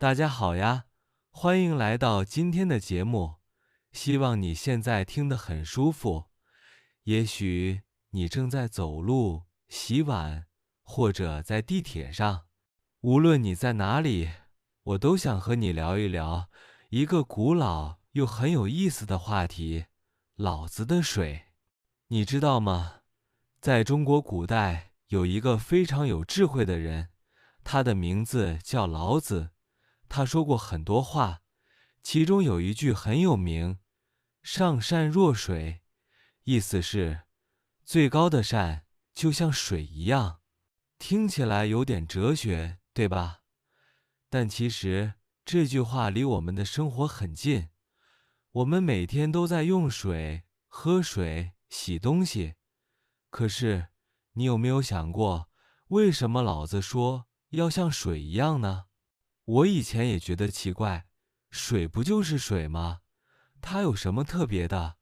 大家好呀，欢迎来到今天的节目。希望你现在听得很舒服。也许你正在走路、洗碗，或者在地铁上。无论你在哪里，我都想和你聊一聊一个古老又很有意思的话题：老子的水。你知道吗？在中国古代，有一个非常有智慧的人，他的名字叫老子。他说过很多话，其中有一句很有名：上善若水，意思是最高的善就像水一样。听起来有点哲学，对吧？但其实这句话离我们的生活很近。我们每天都在用水、喝水、洗东西。可是，你有没有想过，为什么老子说要像水一样呢？我以前也觉得奇怪，水不就是水吗？它有什么特别的？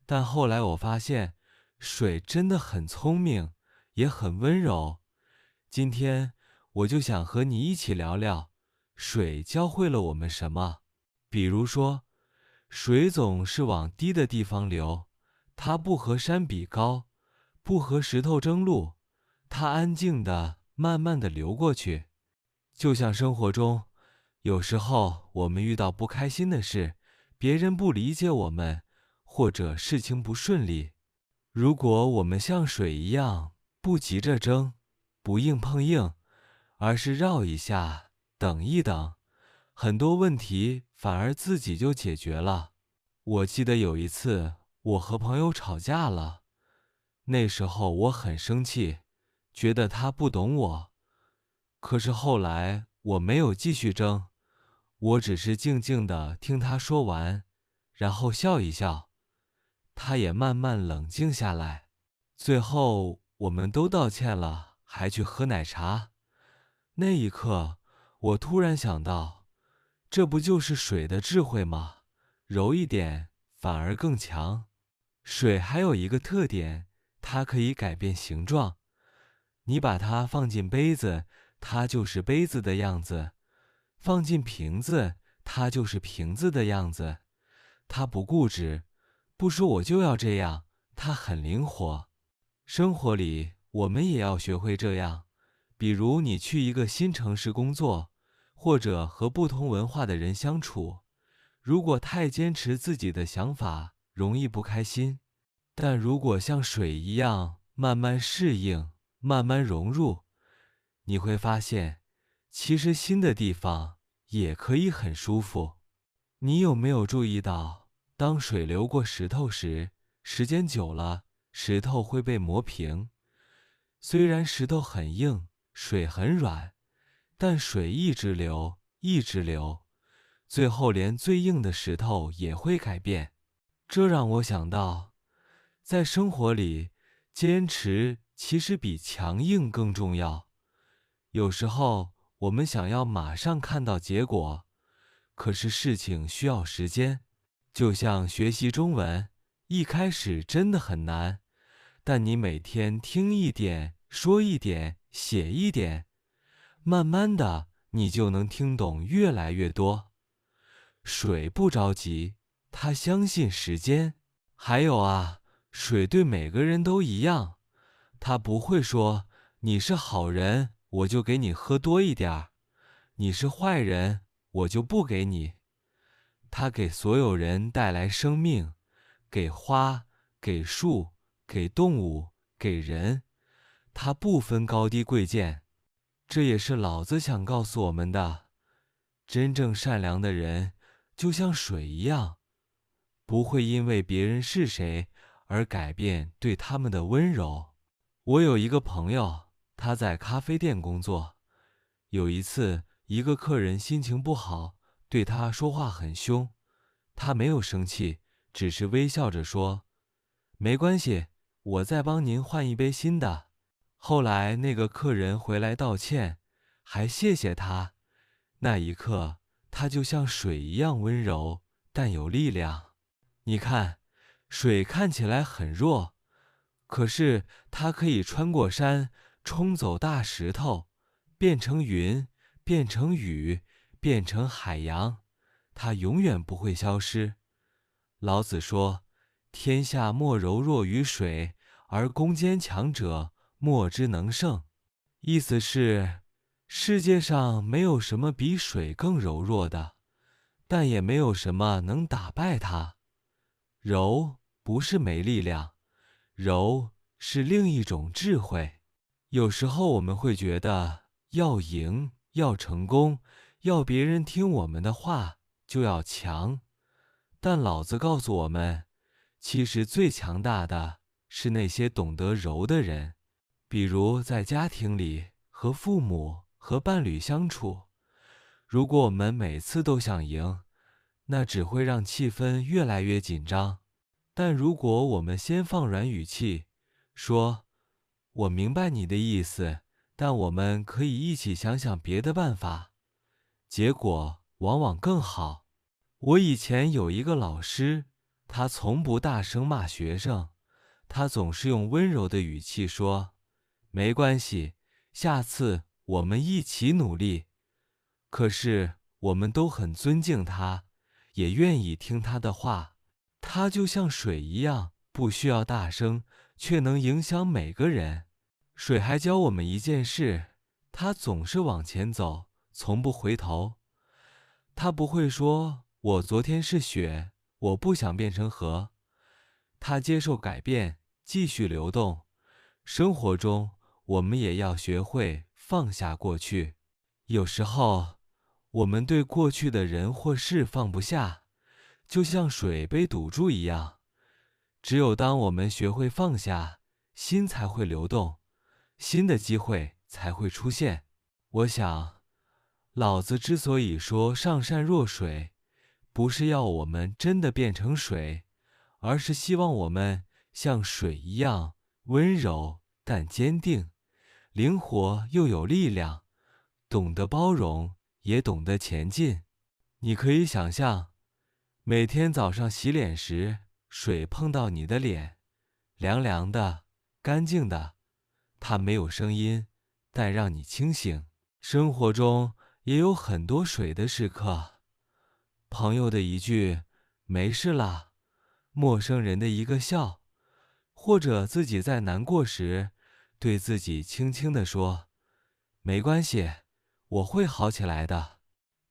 但后来我发现，水真的很聪明，也很温柔。今天我就想和你一起聊聊，水教会了我们什么。比如说，水总是往低的地方流，它不和山比高，不和石头争路，它安静地、慢慢地流过去。就像生活中，有时候我们遇到不开心的事，别人不理解我们，或者事情不顺利。如果我们像水一样，不急着争，不硬碰硬，而是绕一下，等一等，很多问题反而自己就解决了。我记得有一次，我和朋友吵架了，那时候我很生气，觉得他不懂我。可是后来我没有继续争，我只是静静地听他说完，然后笑一笑，他也慢慢冷静下来。最后我们都道歉了，还去喝奶茶。那一刻，我突然想到，这不就是水的智慧吗？柔一点反而更强。水还有一个特点，它可以改变形状。你把它放进杯子，它就是杯子的样子；放进瓶子，它就是瓶子的样子。它不固执，不说我就要这样，它很灵活。生活里，我们也要学会这样。比如你去一个新城市工作，或者和不同文化的人相处，如果太坚持自己的想法，容易不开心。但如果像水一样慢慢适应，慢慢融入，你会发现，其实新的地方也可以很舒服。你有没有注意到，当水流过石头时，时间久了，石头会被磨平？虽然石头很硬，水很软，但水一直流，一直流，最后连最硬的石头也会改变。这让我想到，在生活里，坚持其实比强硬更重要。有时候我们想要马上看到结果，可是事情需要时间。就像学习中文，一开始真的很难，但你每天听一点，说一点，写一点，慢慢的你就能听懂越来越多。水不着急，它相信时间。还有啊，水对每个人都一样，它不会说你是好人，我就给你喝多一点儿；你是坏人，我就不给你。它给所有人带来生命，给花，给树，给动物，给人，它不分高低贵贱。这也是老子想告诉我们的：真正善良的人，就像水一样，不会因为别人是谁而改变对他们的温柔。我有一个朋友，他在咖啡店工作。有一次，一个客人心情不好，对他说话很凶，他没有生气，只是微笑着说：“没关系，我再帮您换一杯新的。”后来那个客人回来道歉，还谢谢他。那一刻，他就像水一样温柔，但有力量。你看，水看起来很弱，可是它可以穿过山，冲走大石头，变成云，变成雨，变成海洋，它永远不会消失。老子说：“天下莫柔弱于水，而攻坚强者，莫之能胜。”意思是，世界上没有什么比水更柔弱的，但也没有什么能打败它。柔不是没力量，柔是另一种智慧。有时候我们会觉得要赢、要成功、要别人听我们的话，就要强。但老子告诉我们，其实最强大的是那些懂得柔的人。比如在家庭里和父母和伴侣相处，如果我们每次都想赢，那只会让气氛越来越紧张。但如果我们先放软语气，说：“我明白你的意思，但我们可以一起想想别的办法”，结果往往更好。我以前有一个老师，他从不大声骂学生，他总是用温柔的语气说：“没关系，下次我们一起努力。”可是我们都很尊敬他，也愿意听他的话。他就像水一样，不需要大声，却能影响每个人。水还教我们一件事，它总是往前走，从不回头。它不会说：“我昨天是雪，我不想变成河。”它接受改变，继续流动。生活中，我们也要学会放下过去。有时候，我们对过去的人或事放不下，就像水被堵住一样。只有当我们学会放下，心才会流动，新的机会才会出现。我想，老子之所以说上善若水，不是要我们真的变成水，而是希望我们像水一样温柔但坚定，灵活又有力量，懂得包容，也懂得前进。你可以想象，每天早上洗脸时，水碰到你的脸，凉凉的，干净的，它没有声音，但让你清醒。生活中也有很多水的时刻，朋友的一句“没事啦”，陌生人的一个笑，或者自己在难过时，对自己轻轻地说：“没关系，我会好起来的。”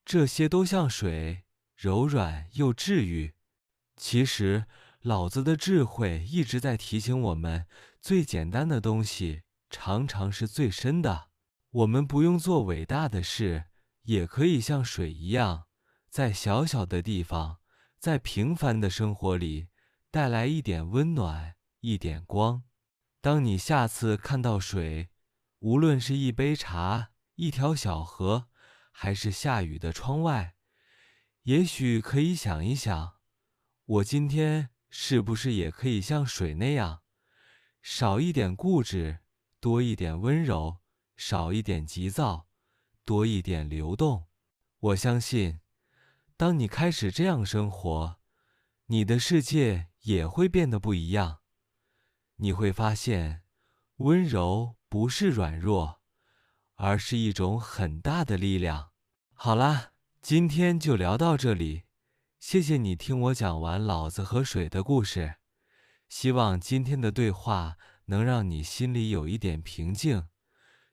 这些都像水，柔软又治愈。其实，老子的智慧一直在提醒我们，最简单的东西常常是最深的。我们不用做伟大的事，也可以像水一样，在小小的地方，在平凡的生活里，带来一点温暖，一点光。当你下次看到水，无论是一杯茶、一条小河，还是下雨的窗外，也许可以想一想，我今天是不是也可以像水那样，少一点固执，多一点温柔，少一点急躁，多一点流动。我相信，当你开始这样生活，你的世界也会变得不一样。你会发现，温柔不是软弱，而是一种很大的力量。好啦，今天就聊到这里。谢谢你听我讲完老子和水的故事，希望今天的对话能让你心里有一点平静，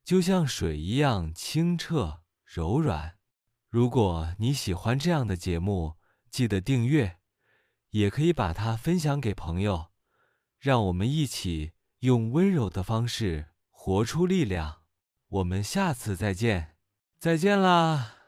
就像水一样清澈柔软。如果你喜欢这样的节目，记得订阅，也可以把它分享给朋友，让我们一起用温柔的方式活出力量。我们下次再见，再见啦！